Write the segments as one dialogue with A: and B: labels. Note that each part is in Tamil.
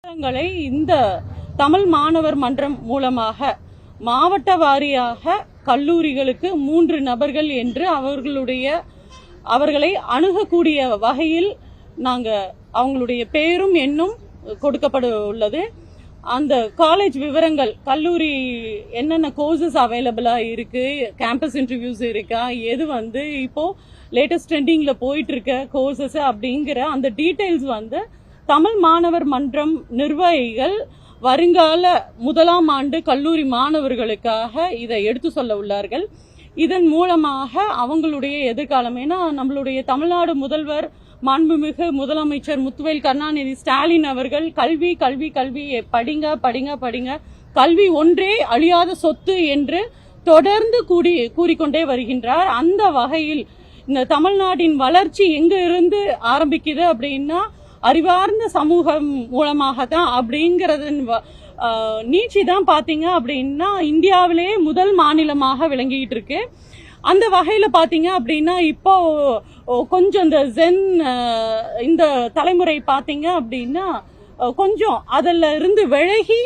A: இந்த தமிழ் மாணவர் மன்றம் மூலமாக மாவட்ட வாரியாக கல்லூரிகளுக்கு 3 நபர்கள் என்று அவர்களை அணுகக்கூடிய வகையில் அவங்களுடைய பேரும் எண்ணும் கொடுக்கப்பட உள்ளது. அந்த காலேஜ் விவரங்கள், கல்லூரி என்னென்ன கோர்சஸ் அவைலபிளா இருக்கு, கேம்பஸ் இன்டர்வியூஸ் இருக்கா, எது இப்போ லேட்டஸ்ட் ட்ரெண்டிங்ல போயிட்டு இருக்க கோர்சஸ் அப்படிங்கிற அந்த டீடைல்ஸ் தமிழ் மாணவர் மன்றம் நிர்வாகிகள் வருங்கால 1ஆம் ஆண்டு கல்லூரி மாணவர்களுக்காக இதை எடுத்து சொல்ல உள்ளார்கள். இதன் மூலமாக அவங்களுடைய எதிர்காலம், ஏன்னா நம்மளுடைய தமிழ்நாடு முதல்வர் மாண்புமிகு முதலமைச்சர் முத்துவேல் கருணாநிதி ஸ்டாலின் அவர்கள் கல்வி கல்வி கல்வி படிங்க படிங்க படிங்க, கல்வி ஒன்றே அழியாத சொத்து என்று தொடர்ந்து கூறிக்கொண்டே வருகின்றார். அந்த வகையில் இந்த தமிழ்நாட்டின் வளர்ச்சி எங்க இருந்து ஆரம்பிக்குது அப்படின்னா அறிவார்ந்த சமூகம் மூலமாக தான் அப்படிங்கறதன் நீட்சி தான் பாத்தீங்க அப்படின்னா இந்தியாவிலேயே முதல் மாநிலமாக விளங்கிட்டு இருக்கு. அந்த வகையில பாத்தீங்க அப்படின்னா இப்போ கொஞ்சம் இந்த தலைமுறை பாத்தீங்க அப்படின்னா கொஞ்சம் அதுல இருந்து விலகி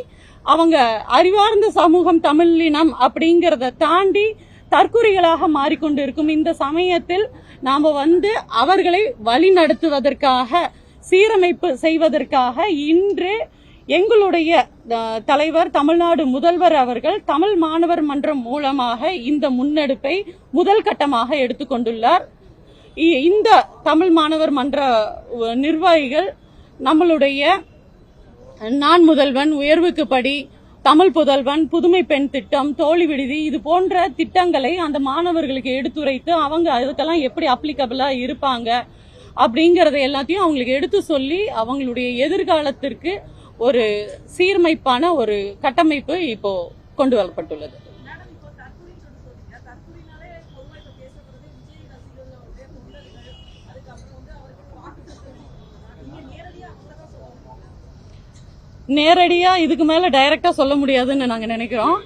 A: அவங்க அறிவார்ந்த சமூகம் தமிழினம் அப்படிங்கறத தாண்டி தற்குறிகளாக மாறிக்கொண்டு இருக்கும் இந்த சமயத்தில் நாம அவர்களை வழி நடத்துவதற்காக, சீரமைப்பு செய்வதற்காக இன்று எங்களுடைய தலைவர் தமிழ்நாடு முதல்வர் அவர்கள் தமிழ் மாணவர் மன்றம் மூலமாக இந்த முன்னெடுப்பை முதல் கட்டமாக எடுத்துக்கொண்டுள்ளார். இந்த தமிழ் மாணவர் மன்ற நிர்வாகிகள் நம்மளுடைய நான் முதல்வன், உயர்வுக்கு படி, தமிழ் புதல்வன், புதுமை பெண் திட்டம், தோழி விடுதி, இது போன்ற திட்டங்களை அந்த மாணவர்களுக்கு எடுத்துரைத்து அவங்க அதுக்கெல்லாம் எப்படி அப்ளிகபிளா இருப்பாங்க அப்படிங்கறத எல்லாத்தையும் அவங்களுக்கு எடுத்து சொல்லி அவங்களுடைய எதிர்காலத்திற்கு ஒரு சீர்மைப்பான ஒரு கட்டமைப்பு இப்போ கொண்டு வரப்பட்டுள்ளது. நேரடியா இதுக்கு மேல டைரக்டா சொல்ல முடியாதுன்னு நாங்க நினைக்கிறோம்.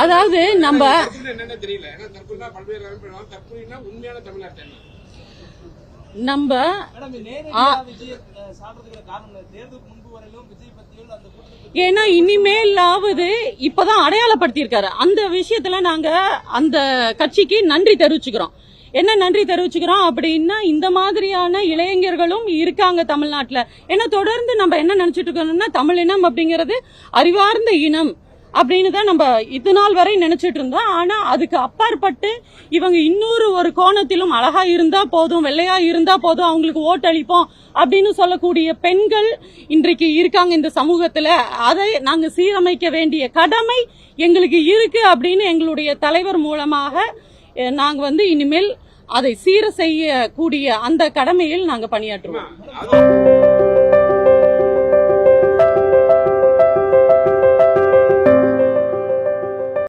A: அதாவது நம்ம ஏன்னா இனிமேலாவது இப்பதான் அடையாளப்படுத்தியிருக்காரு. அந்த விஷயத்துல நாங்க அந்த கட்சிக்கு நன்றி தெரிவிச்சுக்கிறோம். என்ன நன்றி தெரிவிச்சுக்கிறோம் அப்படின்னா, இந்த மாதிரியான இளைஞர்களும் இருக்காங்க தமிழ்நாட்டுல. ஏன்னா தொடர்ந்து நம்ம என்ன நினைச்சிட்டு இருக்கோம்னா தமிழினம் அப்படிங்கறது அறிவார்ந்த இனம் அப்படின்னு தான் நம்ம இது நாள் வரை நினைச்சிட்டு இருந்தோம். ஆனா அதுக்கு அப்பாற்பட்டு இவங்க ஒரு கோணத்திலும் அழகா இருந்தா போதும், வெள்ளையா இருந்தா போதும், அவங்களுக்கு ஓட்டளிப்போம் அப்படின்னு சொல்லக்கூடிய பெண்கள் இன்றைக்கு இருக்காங்க இந்த சமூகத்துல. அதை நாங்க சீரமைக்க வேண்டிய கடமை எங்களுக்கு இருக்கு அப்படின்னு எங்களுடைய தலைவர் மூலமாக நாங்க இனிமேல் அதை சீர செய்யக்கூடிய அந்த கடமையில் நாங்க பணியாற்றுவோம்.